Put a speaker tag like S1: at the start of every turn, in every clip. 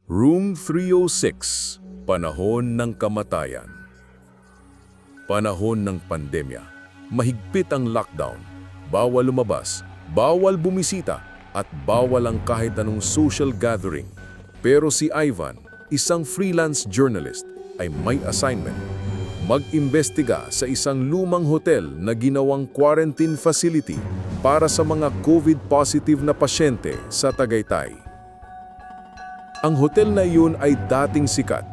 S1: Room 306, Panahon ng Kamatayan. Panahon ng pandemya. Mahigpit ang lockdown. Bawal lumabas, bawal bumisita, at bawal ang kahit anong social gathering. Pero si Ivan, isang freelance journalist, ay may assignment. Mag-imbestiga sa isang lumang hotel na ginawang quarantine facility para sa mga COVID-positive na pasyente sa Tagaytay. Ang hotel na iyon ay dating sikat.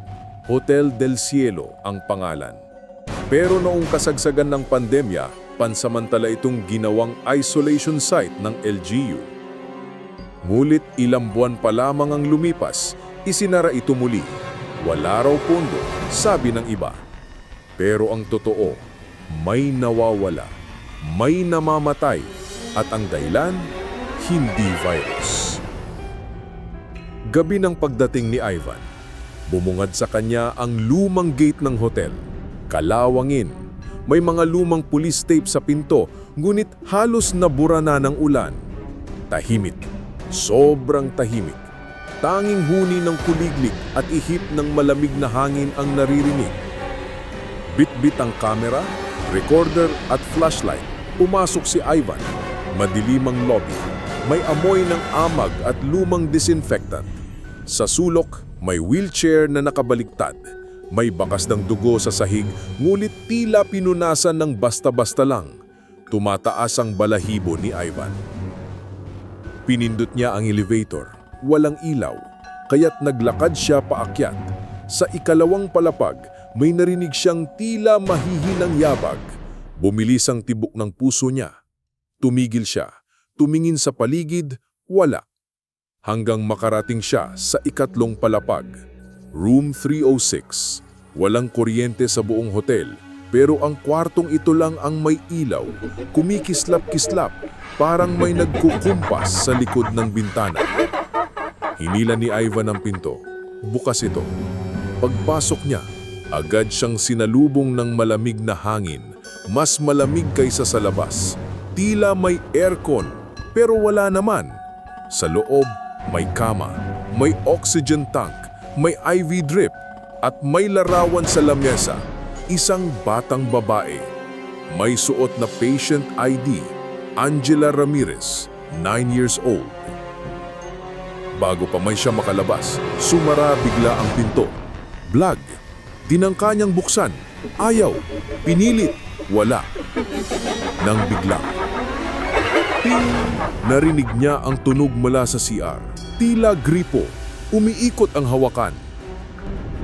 S1: Hotel del Cielo ang pangalan. Pero noong kasagsagan ng pandemya, pansamantala itong ginawang isolation site ng LGU. Ngunit ilang buwan pa lamang ang lumipas, isinara ito muli. Wala raw pondo, sabi ng iba. Pero ang totoo, may nawawala, may namamatay, at ang dahilan, hindi virus. Gabi ng pagdating ni Ivan, bumungad sa kanya ang lumang gate ng hotel. Kalawangin, may mga lumang police tape sa pinto, ngunit halos nabura na ng ulan. Tahimik, sobrang tahimik. Tanging huni ng kuliglig at ihip ng malamig na hangin ang naririnig. Bit-bit ang kamera, recorder at flashlight. Pumasok si Ivan. Madilim ang lobby. May amoy ng amag at lumang disinfectant. Sa sulok, may wheelchair na nakabaliktad. May bakas ng dugo sa sahig, ngunit tila pinunasan ng basta-basta lang. Tumataas ang balahibo ni Ivan. Pinindot niya ang elevator. Walang ilaw, kaya't naglakad siya paakyat. Sa ikalawang palapag, may narinig siyang tila mahihinang yabag. Bumilis ang tibok ng puso niya. Tumigil siya. Tumingin sa paligid, wala. Hanggang makarating siya sa ikatlong palapag. Room 306. Walang kuryente sa buong hotel, pero ang kwartong ito lang ang may ilaw. Kumikislap-kislap, parang may nagkukumpas sa likod ng bintana. Hinila ni Ivan ang pinto. Bukas ito. Pagpasok niya, agad siyang sinalubong ng malamig na hangin. Mas malamig kaysa sa labas. Tila may aircon, pero wala naman. Sa loob, may kama, may oxygen tank, may IV drip, at may larawan sa lamesa. Isang batang babae. May suot na patient ID, Angela Ramirez, 9 years old. Bago pa may siya makalabas, sumara bigla ang pinto. Blag. Tinangka niyang buksan. Ayaw. Pinilit. Wala. Nang biglang, ping! Narinig niya ang tunog mula sa CR. Tila gripo. Umiikot ang hawakan.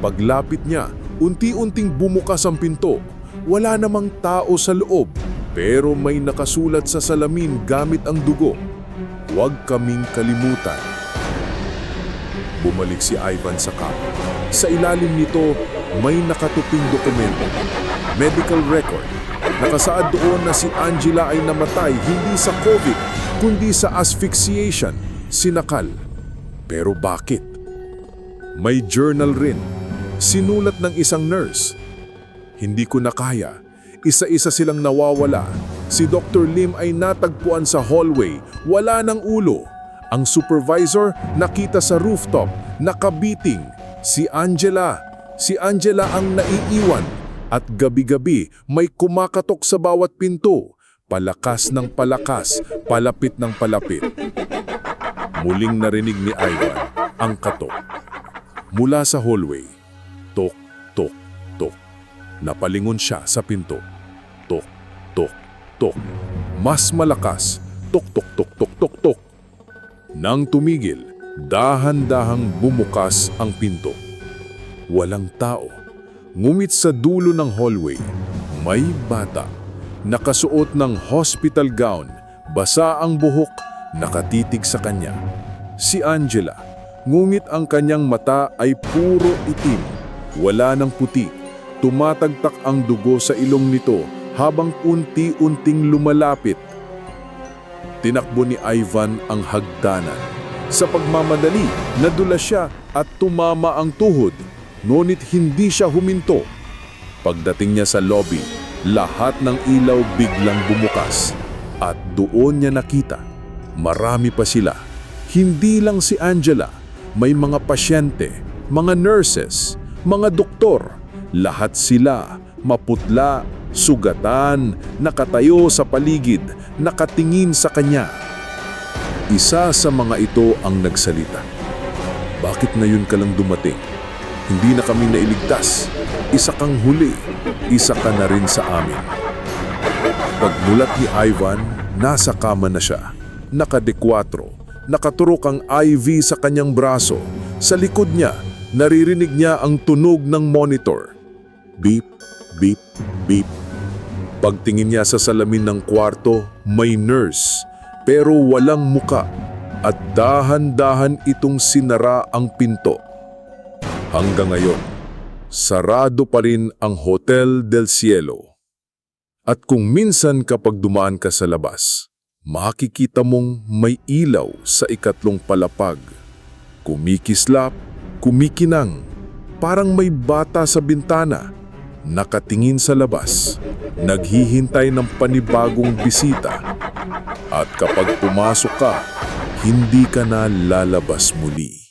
S1: Paglapit niya, unti-unting bumukas ang pinto. Wala namang tao sa loob, pero may nakasulat sa salamin gamit ang dugo. Huwag kaming kalimutan. Bumalik si Ivan sa kama. Sa ilalim nito, may nakatuping dokumento. Medical record. Nakasaad doon na si Angela ay namatay hindi sa COVID, kundi sa asphyxiation, sinakal. Pero bakit? May journal rin. Sinulat ng isang nurse. Hindi ko na kaya. Isa-isa silang nawawala. Si Dr. Lim ay natagpuan sa hallway. Wala ng ulo. Ang supervisor nakita sa rooftop, nakabiting. Si Angela ang naiiwan. At gabi-gabi may kumakatok sa bawat pinto. Palakas ng palakas, palapit ng palapit. Muling narinig ni Ivan ang katok. Mula sa hallway, tok, tok, tok. Napalingon siya sa pinto. Tok, tok, tok. Mas malakas, tok, tok, tok, tok, tok, tok. Nang tumigil, dahan-dahang bumukas ang pinto. Walang tao. Ngumit sa dulo ng hallway, may bata. Nakasuot ng hospital gown, basa ang buhok, nakatitig sa kanya. Si Angela, ngumit ang kanyang mata ay puro itim. Wala ng puti. Tumatagtak ang dugo sa ilong nito habang unti-unting lumalapit. Tinakbo ni Ivan ang hagdanan. Sa pagmamadali, nadula siya at tumama ang tuhod. Ngunit hindi siya huminto. Pagdating niya sa lobby, lahat ng ilaw biglang bumukas. At doon niya nakita, marami pa sila. Hindi lang si Angela, May mga pasyente, mga nurses, mga doktor. Lahat sila maputla, sugatan, nakatayo sa paligid, nakatingin sa kanya. Isa sa mga ito ang nagsalita. Bakit ngayon ka lang dumating? Hindi na kami nailigtas. Isa kang huli. Isa ka na rin sa amin. Pagmulat ni Ivan, nasa kama na siya. Nakadekwatro. Nakaturok ang IV sa kanyang braso. Sa likod niya, naririnig niya ang tunog ng monitor. Beep, beep, beep. Pagtingin niya sa salamin ng kwarto, may nurse, pero walang muka. At dahan-dahan itong sinara ang pinto. Hanggang ngayon, sarado pa rin ang Hotel del Cielo. At kung minsan kapag dumaan ka sa labas, makikita mong may ilaw sa ikatlong palapag. Kumikislap, kumikinang, parang may bata sa bintana, nakatingin sa labas, naghihintay ng panibagong bisita. At kapag pumasok ka, hindi ka na lalabas muli.